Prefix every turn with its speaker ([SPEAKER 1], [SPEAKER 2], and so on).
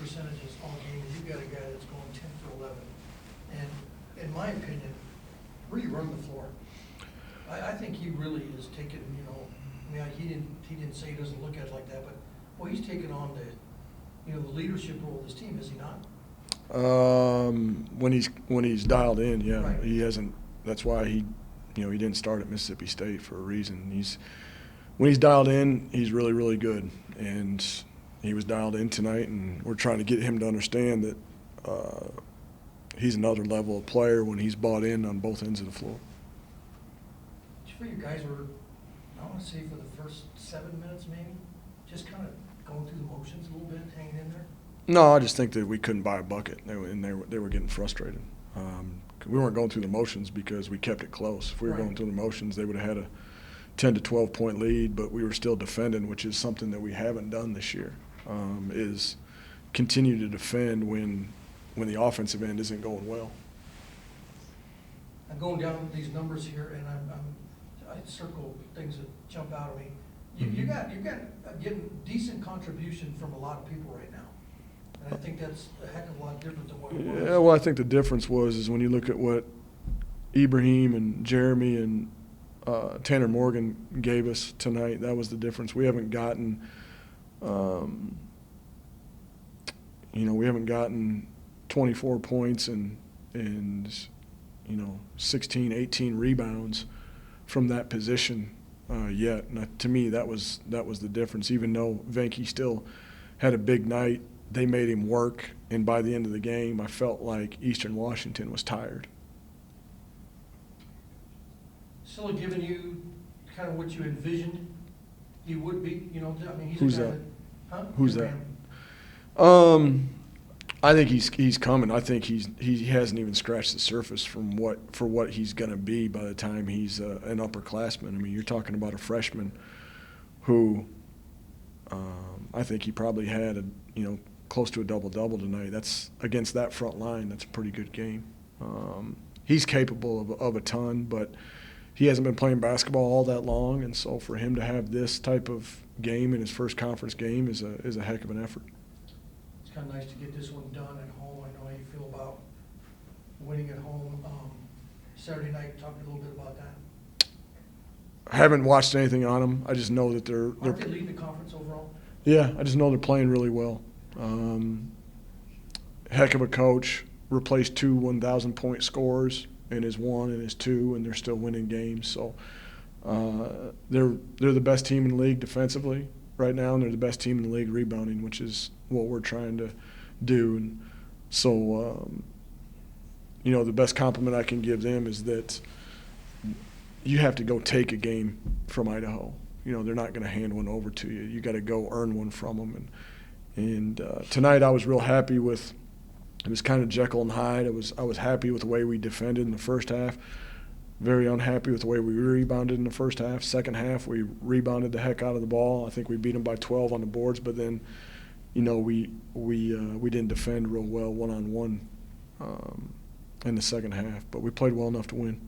[SPEAKER 1] percentages all game, and you got a guy that's going 10 for 11. And in my opinion, really run the floor. I think he really is taking, I mean, he didn't say he doesn't look at it like that, but, well, he's taken on the leadership role of this team, is he not?
[SPEAKER 2] When he's dialed in, yeah.
[SPEAKER 1] Right.
[SPEAKER 2] He hasn't. That's why he didn't start at Mississippi State for a reason. When he's dialed in, he's really, really good. And he was dialed in tonight, and we're trying to get him to understand that he's another level of player when he's bought in on both ends of the floor.
[SPEAKER 1] Do you feel you guys were, I want to say for the first 7 minutes maybe, just kind of going through the motions a little bit, hanging in there?
[SPEAKER 2] No, I just think that we couldn't buy a bucket, they were getting frustrated. We weren't going through the motions because we kept it close. If we were going through the motions, they would have had a 10 to 12 point lead, but we were still defending, which is something that we haven't done this year. Is continue to defend when the offensive end isn't going well.
[SPEAKER 1] I'm going down these numbers here, and I circle things that jump out at me. You got getting decent contribution from a lot of people right now, and I think that's a heck of a lot different than what it was.
[SPEAKER 2] Yeah, well, I think the difference is when you look at what Ibrahim and Jeremy and Tanner Morgan gave us tonight. That was the difference. We haven't gotten, we haven't gotten 24 points and 16, 18 rebounds from that position yet. And to me, that was the difference. Even though Venke still had a big night, they made him work. And by the end of the game, I felt like Eastern Washington was tired.
[SPEAKER 1] Still giving you kind of what you envisioned he would be, I mean, he's
[SPEAKER 2] Who's
[SPEAKER 1] a guy
[SPEAKER 2] that?
[SPEAKER 1] Huh?
[SPEAKER 2] Who's that? I think he's coming. I think he hasn't even scratched the surface for what he's going to be by the time he's an upperclassman. I mean, you're talking about a freshman who I think he probably had close to a double-double tonight. That's against that front line. That's a pretty good game. He's capable of a ton, but he hasn't been playing basketball all that long, and so for him to have this type of game in his first conference game is a heck of an effort.
[SPEAKER 1] It's kind of nice to get this one done at home. I know how you feel about winning at home. Saturday night, talk a little bit about that.
[SPEAKER 2] I haven't watched anything on them. I just know that they're
[SPEAKER 1] Aren't they leading the conference overall?
[SPEAKER 2] Yeah, I just know they're playing really well. Heck of a coach. Replaced 2 1,000-point scorers in his 1 and his 2, and they're still winning games. So they're the best team in the league defensively right now, and they're the best team in the league rebounding, which is what we're trying to do. And so, the best compliment I can give them is that you have to go take a game from Idaho. They're not going to hand one over to you. You got to go earn one from them. And tonight I was real happy with. It was kind of Jekyll and Hyde. I was happy with the way we defended in the first half. Very unhappy with the way we rebounded in the first half. Second half, we rebounded the heck out of the ball. I think we beat them by 12 on the boards, but then, we didn't defend real well one-on-one in the second half. But we played well enough to win.